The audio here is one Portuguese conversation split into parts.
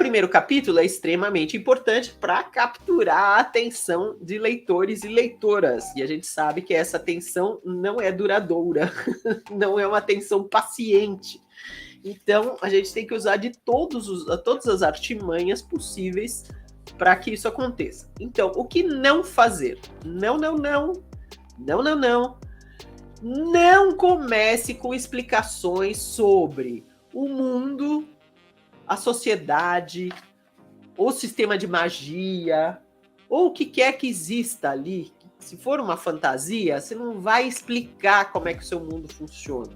primeiro capítulo é extremamente importante para capturar a atenção de leitores e leitoras. E a gente sabe que essa atenção não é duradoura, não é uma atenção paciente. Então, a gente tem que usar de todas as artimanhas possíveis para que isso aconteça. Então, o que não fazer? Não. Não comece com explicações sobre o mundo, a sociedade, o sistema de magia, ou o que quer que exista ali. Se for uma fantasia, você não vai explicar como é que o seu mundo funciona.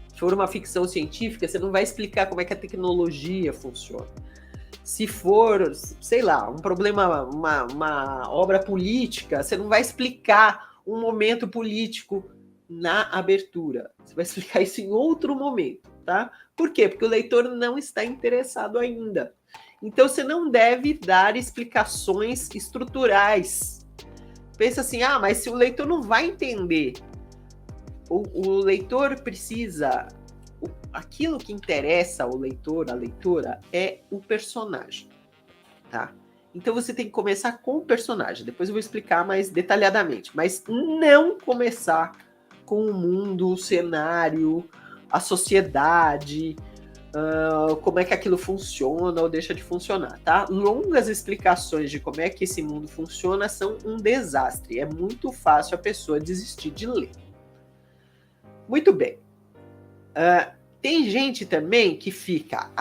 Se for uma ficção científica, você não vai explicar como é que a tecnologia funciona. Se for, sei lá, um problema, uma obra política, você não vai explicar um momento político na abertura. Você vai explicar isso em outro momento, tá? Por quê? Porque o leitor não está interessado ainda. Então, você não deve dar explicações estruturais. Pensa assim, mas se o leitor não vai entender, o leitor precisa... Aquilo que interessa ao leitor, à leitora, é o personagem, tá? Então, você tem que começar com o personagem. Depois eu vou explicar mais detalhadamente. Mas não começar com o mundo, o cenário, a sociedade, como é que aquilo funciona ou deixa de funcionar, tá? Longas explicações de como é que esse mundo funciona são um desastre. É muito fácil a pessoa desistir de ler. Muito bem. Tem gente também que fica,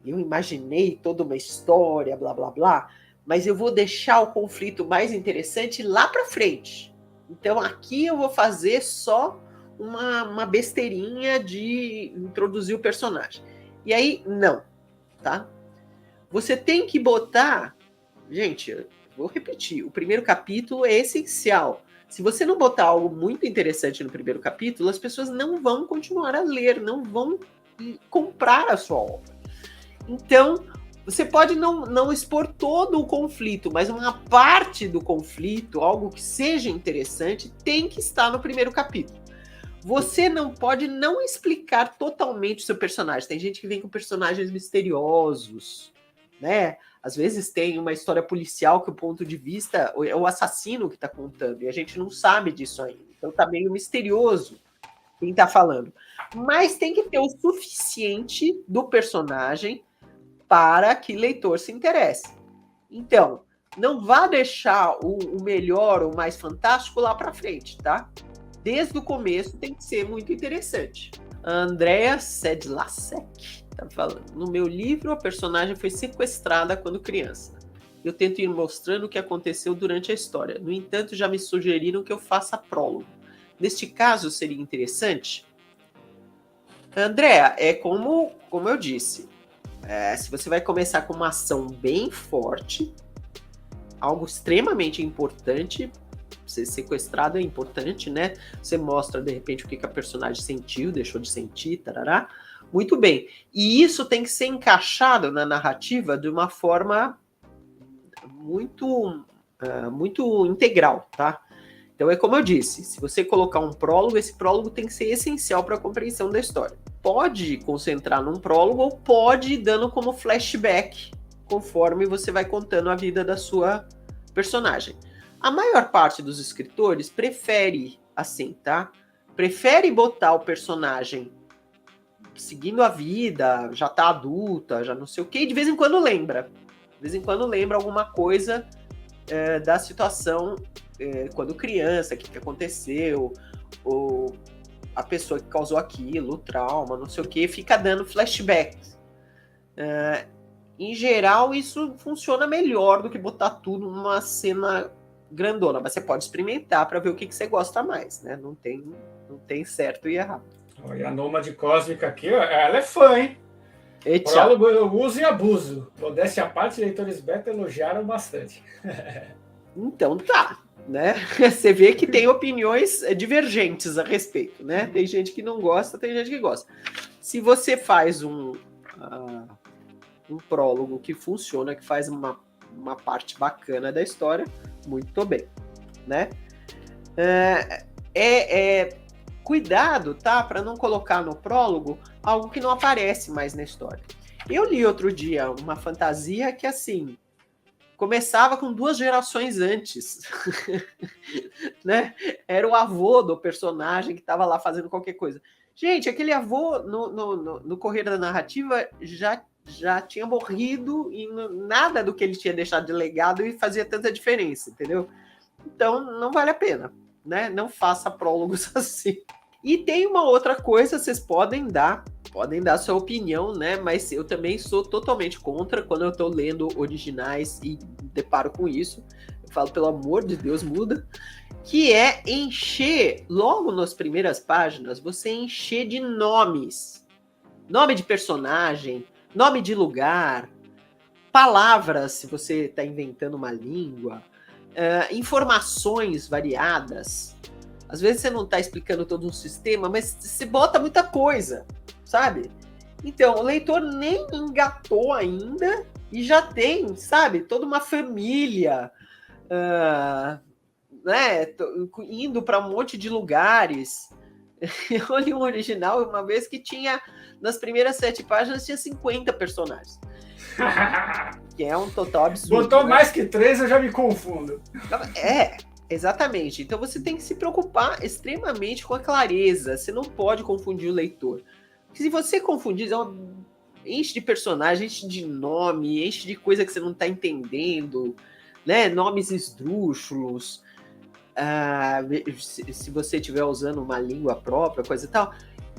eu imaginei toda uma história, blá, blá, blá, mas eu vou deixar o conflito mais interessante lá para frente. Então, aqui eu vou fazer só uma besteirinha de introduzir o personagem. E aí, não, tá? Você tem que botar... Gente, eu vou repetir. O primeiro capítulo é essencial. Se você não botar algo muito interessante no primeiro capítulo, as pessoas não vão continuar a ler, não vão comprar a sua obra. Então, você pode não expor todo o conflito, mas uma parte do conflito, algo que seja interessante, tem que estar no primeiro capítulo. Você não pode não explicar totalmente o seu personagem. Tem gente que vem com personagens misteriosos, né? Às vezes tem uma história policial que o ponto de vista é o assassino que está contando, e a gente não sabe disso ainda. Então tá meio misterioso quem está falando. Mas tem que ter o suficiente do personagem para que o leitor se interesse. Então, não vá deixar o melhor, o mais fantástico lá para frente, tá? Desde o começo tem que ser muito interessante. A Andrea Sedlacek tá falando. No meu livro, a personagem foi sequestrada quando criança. Eu tento ir mostrando o que aconteceu durante a história. No entanto, já me sugeriram que eu faça prólogo. Neste caso, seria interessante? Andrea, é como eu disse. Se você vai começar com uma ação bem forte, algo extremamente importante, ser sequestrado é importante, né? Você mostra, de repente, o que a personagem sentiu, deixou de sentir, tarará. Muito bem. E isso tem que ser encaixado na narrativa de uma forma muito integral, tá? Então é como eu disse, se você colocar um prólogo, esse prólogo tem que ser essencial para a compreensão da história. Pode concentrar num prólogo ou pode ir dando como flashback, conforme você vai contando a vida da sua personagem. A maior parte dos escritores prefere assim, tá? Prefere botar o personagem seguindo a vida, já tá adulta, já não sei o quê, e de vez em quando lembra. De vez em quando lembra alguma coisa da situação quando criança, o que aconteceu, ou a pessoa que causou aquilo, o trauma, não sei o quê, fica dando flashbacks. Em geral, isso funciona melhor do que botar tudo numa cena grandona, mas você pode experimentar para ver o que você gosta mais, né? Não tem certo e errado. Olha, a Nômade Cósmica aqui, ela é fã, hein? Prólogo eu uso e abuso. Modéstia à parte, leitores beta elogiaram bastante. Então tá, né? Você vê que tem opiniões divergentes a respeito, né? Tem gente que não gosta, tem gente que gosta. Se você faz um prólogo que funciona, que faz uma parte bacana da história, muito bem, né? Cuidado, tá? Para não colocar no prólogo algo que não aparece mais na história. Eu li outro dia uma fantasia que, assim, começava com 2 gerações antes, né? Era o avô do personagem que estava lá fazendo qualquer coisa. Gente, aquele avô, no correr da narrativa, já tinha morrido e nada do que ele tinha deixado de legado e fazia tanta diferença, entendeu? Então, não vale a pena, né? Não faça prólogos assim. E tem uma outra coisa, vocês podem dar sua opinião, né? Mas eu também sou totalmente contra quando eu tô lendo originais e deparo com isso. Eu falo, pelo amor de Deus, muda. Que é encher, logo nas primeiras páginas, você encher de nomes. Nome de personagem, nome de lugar, palavras, se você está inventando uma língua, informações variadas. Às vezes você não está explicando todo um sistema, mas você bota muita coisa, sabe? Então, o leitor nem engatou ainda e já tem, sabe, toda uma família, né, indo para um monte de lugares. Eu li um original uma vez que tinha, nas primeiras 7 páginas, tinha 50 personagens. Que é um total absurdo. Botou, né? Mais que 3, eu já me confundo. Exatamente. Então você tem que se preocupar extremamente com a clareza. Você não pode confundir o leitor. Porque se você confundir, enche de personagem, enche de nome, enche de coisa que você não está entendendo, né? Nomes esdrúxulos. Se você estiver usando uma língua própria, coisa e tal,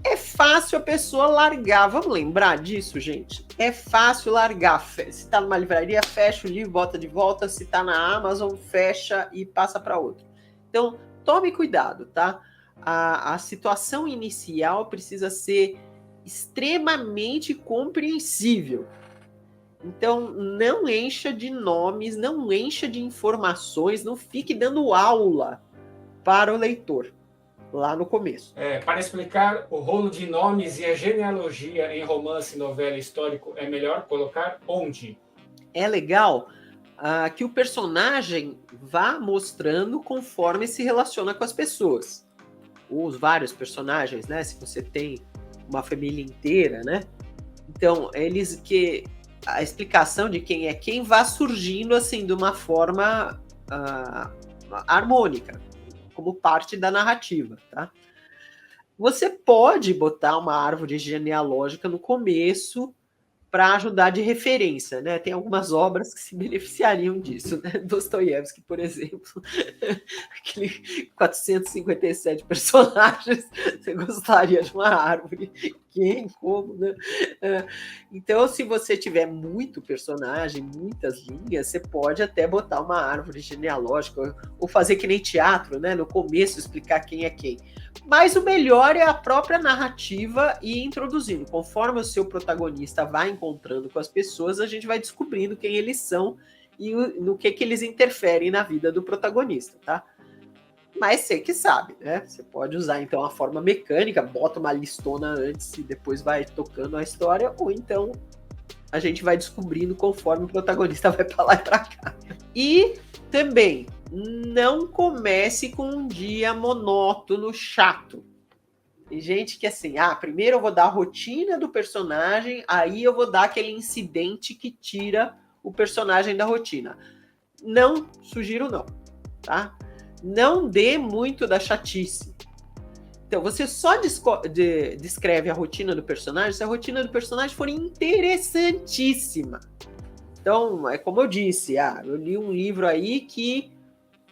é fácil a pessoa largar. Vamos lembrar disso, gente? É fácil largar. Se está numa livraria, fecha o livro, bota de volta. Se está na Amazon, fecha e passa para outro. Então, tome cuidado, tá? A situação inicial precisa ser extremamente compreensível. Então, não encha de nomes, não encha de informações, não fique dando aula para o leitor lá no começo. Para explicar o rolo de nomes e a genealogia em romance, novela histórico, é melhor colocar onde? É legal que o personagem vá mostrando conforme se relaciona com as pessoas. Os vários personagens, né? Se você tem uma família inteira, né? Então, a explicação de quem é quem vai surgindo assim de uma forma harmônica, como parte da narrativa, tá? Você pode botar uma árvore genealógica no começo para ajudar de referência, né? Tem algumas obras que se beneficiariam disso, né? Dostoiévski, por exemplo, aquele 457 personagens, você gostaria de uma árvore? Quem? Como? Né? Então, se você tiver muito personagem, muitas linhas, você pode até botar uma árvore genealógica, ou fazer que nem teatro, né? No começo, explicar quem é quem. Mas o melhor é a própria narrativa e introduzindo. Conforme o seu protagonista vai encontrando com as pessoas, a gente vai descobrindo quem eles são e no que eles interferem na vida do protagonista, tá? Mas você que sabe, né? Você pode usar, então, a forma mecânica, bota uma listona antes e depois vai tocando a história, ou então a gente vai descobrindo conforme o protagonista vai pra lá e pra cá. E também, não comece com um dia monótono, chato. Tem gente que assim, primeiro eu vou dar a rotina do personagem, aí eu vou dar aquele incidente que tira o personagem da rotina. Não, sugiro não, tá? Não dê muito da chatice. Então, você só descreve a rotina do personagem se a rotina do personagem for interessantíssima. Então, é como eu disse, eu li um livro aí que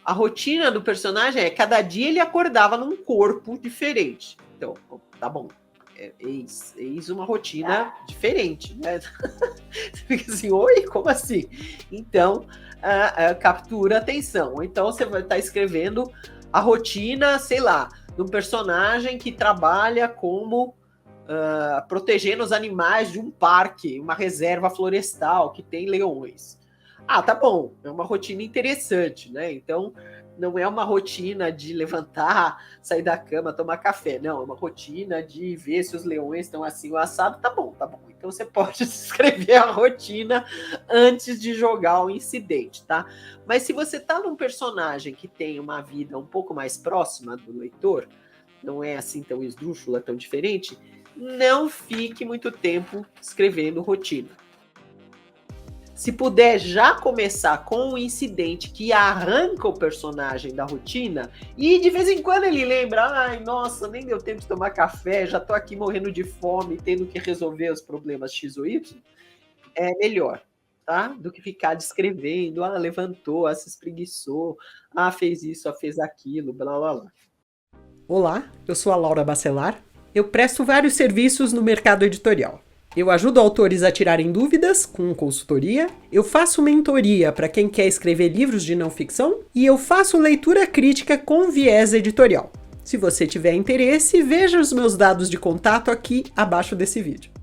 a rotina do personagem cada dia ele acordava num corpo diferente. Então, tá bom, eis uma rotina diferente, né? Você fica assim, oi, como assim? Então, captura a atenção. Ou então você vai estar escrevendo a rotina, sei lá, de um personagem que trabalha como protegendo os animais de um parque, uma reserva florestal que tem leões. Tá bom, é uma rotina interessante, né? Então, não é uma rotina de levantar, sair da cama, tomar café. Não, é uma rotina de ver se os leões estão assim ou assado. Tá bom. Então você pode escrever a rotina antes de jogar o incidente, tá? Mas se você tá num personagem que tem uma vida um pouco mais próxima do leitor, não é assim tão esdrúxula, tão diferente, não fique muito tempo escrevendo rotina. Se puder já começar com um incidente que arranca o personagem da rotina, e de vez em quando ele lembra, ai, nossa, nem deu tempo de tomar café, já tô aqui morrendo de fome, tendo que resolver os problemas X ou Y, é melhor, tá? Do que ficar descrevendo, levantou, se espreguiçou, fez isso, fez aquilo, blá, blá, blá. Olá, eu sou a Laura Bacelar. Eu presto vários serviços no mercado editorial. Eu ajudo autores a tirarem dúvidas com consultoria, eu faço mentoria para quem quer escrever livros de não ficção e eu faço leitura crítica com viés editorial. Se você tiver interesse, veja os meus dados de contato aqui abaixo desse vídeo.